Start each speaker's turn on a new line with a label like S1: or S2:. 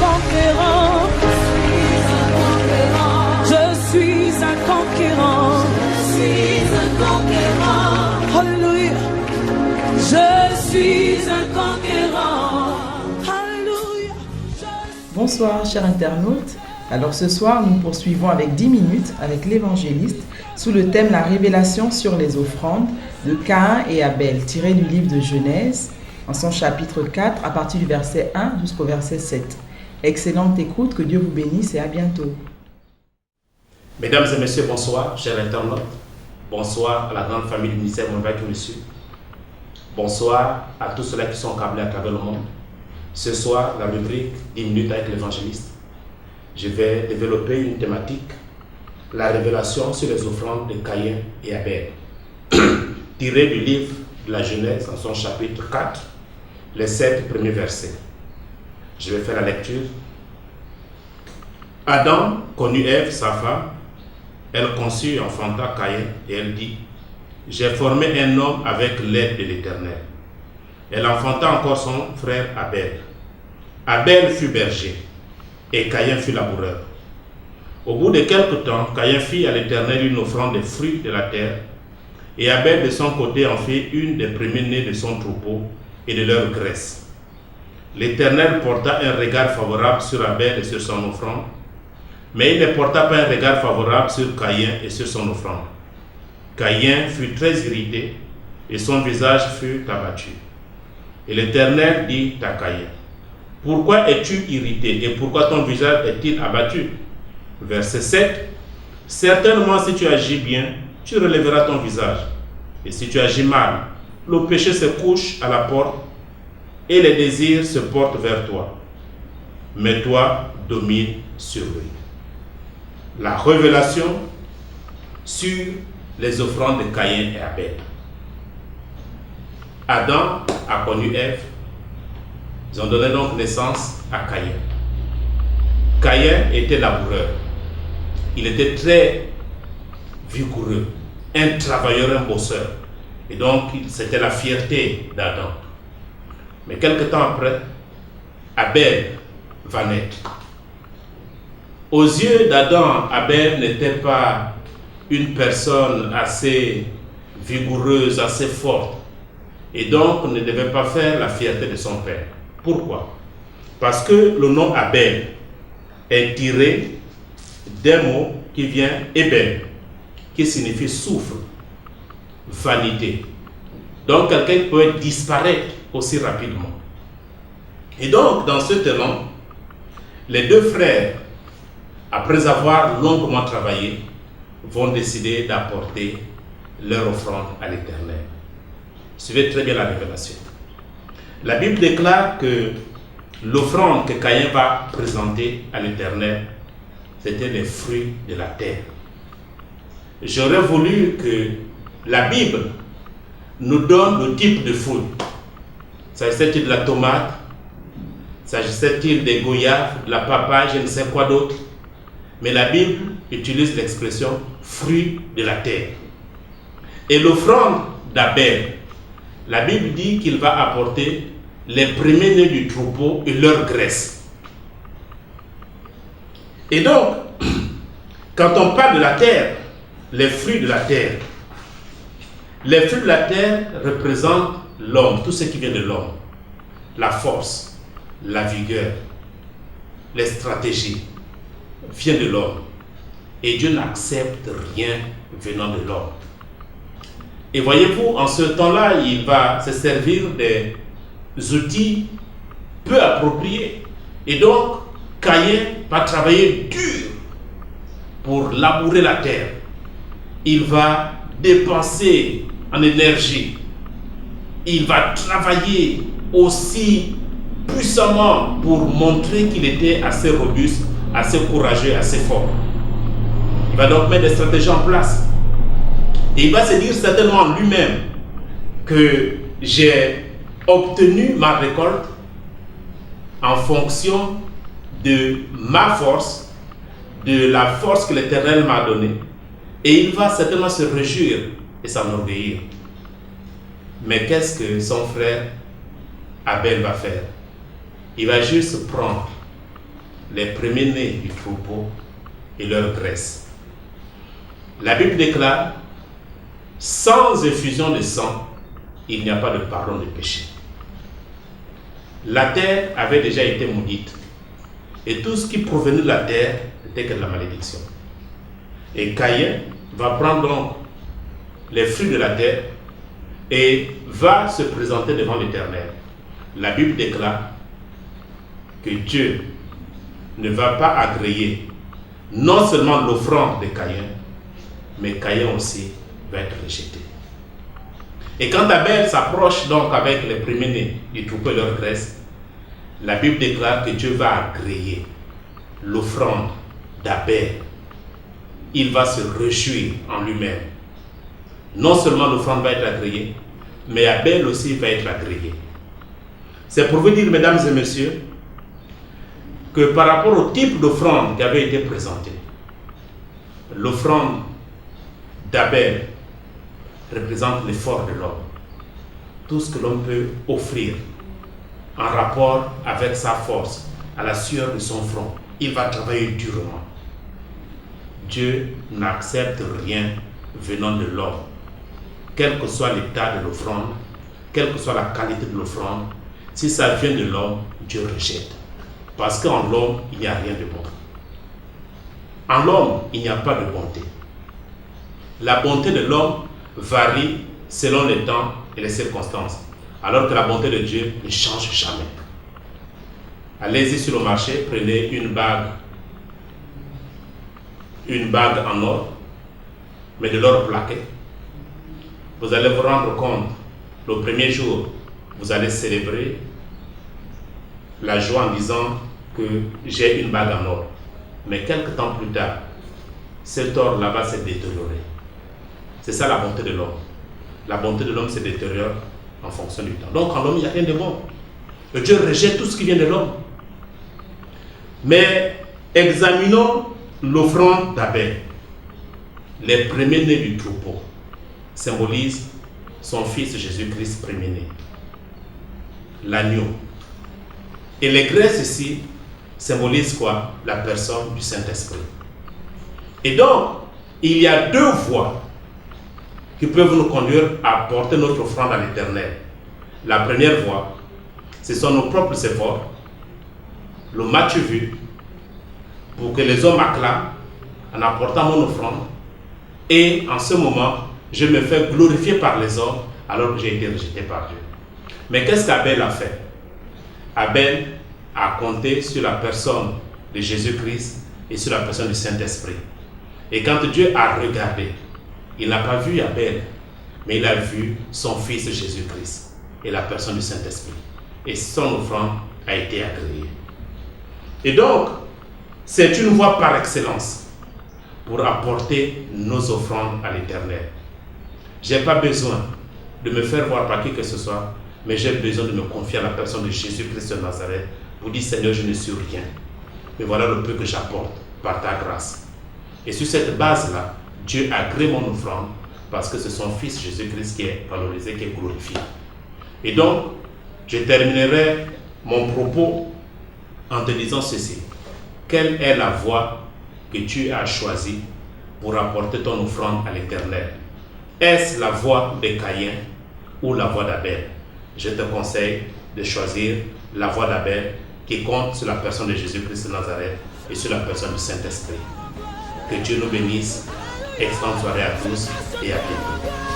S1: conquérant. Je suis un conquérant. Je suis un conquérant. Alléluia. Je suis un conquérant. Alléluia.
S2: Bonsoir chers internautes. Alors ce soir nous poursuivons avec 10 minutes avec l'évangéliste sous le thème La révélation sur les offrandes de Caïn et Abel, tiré du livre de Genèse en son chapitre 4 à partir du verset 1 jusqu'au verset 7. Excellente écoute, que Dieu vous bénisse et à bientôt.
S3: Mesdames et messieurs, bonsoir, chers internautes. Bonsoir à la grande famille du ministère Mondial qui me suit. Bonsoir à tous ceux-là qui sont câblés à travers le monde. Ce soir, la rubrique 10 minutes avec l'évangéliste. Je vais développer une thématique, la révélation sur les offrandes de Caïn et Abel, tirée du livre de la Genèse en son chapitre 4, les 7 premiers versets. Je vais faire la lecture. Adam connut Ève, sa femme. Elle conçut et enfanta Caïn et elle dit: j'ai formé un homme avec l'aide de l'Éternel. Elle enfanta encore son frère Abel. Abel fut berger et Caïn fut laboureur. Au bout de quelque temps, Caïn fit à l'Éternel une offrande des fruits de la terre, et Abel de son côté en fit une des premiers-nés de son troupeau et de leur graisse. L'Éternel porta un regard favorable sur Abel et sur son offrande, mais il ne porta pas un regard favorable sur Caïn et sur son offrande. Caïn fut très irrité et son visage fut abattu. Et l'Éternel dit à Caïn: pourquoi es-tu irrité et pourquoi ton visage est-il abattu? Verset 7. Certainement, si tu agis bien, tu relèveras ton visage. Et si tu agis mal, le péché se couche à la porte et les désirs se portent vers toi. Mais toi, domine sur lui. La révélation sur les offrandes de Caïn et Abel. Adam a connu Ève. Ils ont donné donc naissance à Caïn. Caïn était laboureur. Il était très vigoureux, un travailleur, un bosseur. Et donc, c'était la fierté d'Adam. Mais quelque temps après, Abel va naître. Aux yeux d'Adam, Abel n'était pas une personne assez vigoureuse, assez forte. Et donc, ne devait pas faire la fierté de son père. Pourquoi? Parce que le nom Abel est tiré d'un mot qui vient Eben, qui signifie souffle, vanité. Donc, quelqu'un peut disparaître aussi rapidement. Et donc, dans ce talent, les deux frères, après avoir longuement travaillé, vont décider d'apporter leur offrande à l'Éternel. Suivez très bien la révélation. La Bible déclare que l'offrande que Caïn va présenter à l'Éternel, c'était les fruits de la terre. J'aurais voulu que la Bible nous donne le type de fruits. S'agissait-il de la tomate? S'agissait-il des goyaves, de la papaye, je ne sais quoi d'autre? Mais la Bible utilise l'expression fruits de la terre. Et l'offrande d'Abel, la Bible dit qu'il va apporter les premiers-nés du troupeau et leur graisse. Et donc, quand on parle de la terre, les fruits de la terre représentent l'homme, tout ce qui vient de l'homme. La force, la vigueur, les stratégies viennent de l'homme. Et Dieu n'accepte rien venant de l'homme. Et voyez-vous, en ce temps-là, il va se servir des outils peu appropriés. Et donc, Caïn va travailler dur pour labourer la terre. Il va dépenser en énergie. Il va travailler aussi puissamment pour montrer qu'il était assez robuste, assez courageux, assez fort. Il va donc mettre des stratégies en place. Et il va se dire certainement en lui-même que j'ai obtenu ma récolte en fonction de ma force, de la force que l'Éternel m'a donnée. Et il va certainement se réjouir et s'enorgueillir. Mais qu'est-ce que son frère Abel va faire? Il va juste prendre les premiers-nés du troupeau et leur graisse. La Bible déclare, sans effusion de sang, il n'y a pas de pardon de péché. La terre avait déjà été maudite. Et tout ce qui provenait de la terre n'était que de la malédiction. Et Caïn va prendre donc les fruits de la terre et va se présenter devant l'Éternel. La Bible déclare que Dieu ne va pas agréer non seulement l'offrande de Caïn, mais Caïn aussi va être rejeté. Et quand Abel s'approche donc avec les premiers-nés du troupeau et leur graisse, la Bible déclare que Dieu va agréer l'offrande d'Abel. Il va se réjouir en lui-même. Non seulement l'offrande va être agréée, mais Abel aussi va être agréé. C'est pour vous dire, mesdames et messieurs, que par rapport au type d'offrande qui avait été présentée, l'offrande d'Abel représente l'effort de l'homme. Tout ce que l'homme peut offrir en rapport avec sa force, à la sueur de son front, il va travailler durement. Dieu n'accepte rien venant de l'homme. Quel que soit l'état de l'offrande, quelle que soit la qualité de l'offrande, si ça vient de l'homme, Dieu rejette. Parce qu'en l'homme, il n'y a rien de bon. En l'homme, il n'y a pas de bonté. La bonté de l'homme varie selon les temps et les circonstances, alors que la bonté de Dieu ne change jamais. Allez-y sur le marché, prenez une bague en or, mais de l'or plaqué. Vous allez vous rendre compte, le premier jour, vous allez célébrer la joie en disant que j'ai une bague en or. Mais quelques temps plus tard, cet or là va se détériorer. C'est ça la bonté de l'homme. La bonté de l'homme se détériore en fonction du temps. Donc en l'homme, il n'y a rien de bon. Et Dieu rejette tout ce qui vient de l'homme. Mais examinons l'offrande d'Abel. Les premiers-nés du troupeau symbolisent son fils Jésus-Christ premier-né, l'agneau. Et les graisses ici symbolisent quoi? La personne du Saint-Esprit. Et donc, il y a deux voies qui peuvent nous conduire à porter notre offrande à l'Éternel. La première voie, ce sont nos propres efforts, le match vu, pour que les hommes acclament en apportant mon offrande. Et en ce moment, je me fais glorifier par les hommes alors que j'ai été rejeté par Dieu. Mais qu'est-ce qu'Abel a fait? Abel a compté sur la personne de Jésus-Christ et sur la personne du Saint-Esprit. Et quand Dieu a regardé, il n'a pas vu Abel, mais il a vu son fils Jésus-Christ et la personne du Saint-Esprit. Et son offrande a été agréée. Et donc, c'est une voie par excellence pour apporter nos offrandes à l'Éternel. Je n'ai pas besoin de me faire voir par qui que ce soit, mais j'ai besoin de me confier à la personne de Jésus-Christ de Nazareth pour dire, Seigneur, je ne suis rien, mais voilà le peu que j'apporte par ta grâce. Et sur cette base-là, Dieu agrée mon offrande parce que c'est son Fils Jésus-Christ qui est valorisé, qui est glorifié. Et donc, je terminerai mon propos en te disant ceci. Quelle est la voie que tu as choisie pour apporter ton offrande à l'Éternel? Est-ce la voie de Caïn ou la voie d'Abel? Je te conseille de choisir la voie d'Abel qui compte sur la personne de Jésus-Christ de Nazareth et sur la personne du Saint-Esprit. Que Dieu nous bénisse. Excellente soirée à tous et à bientôt.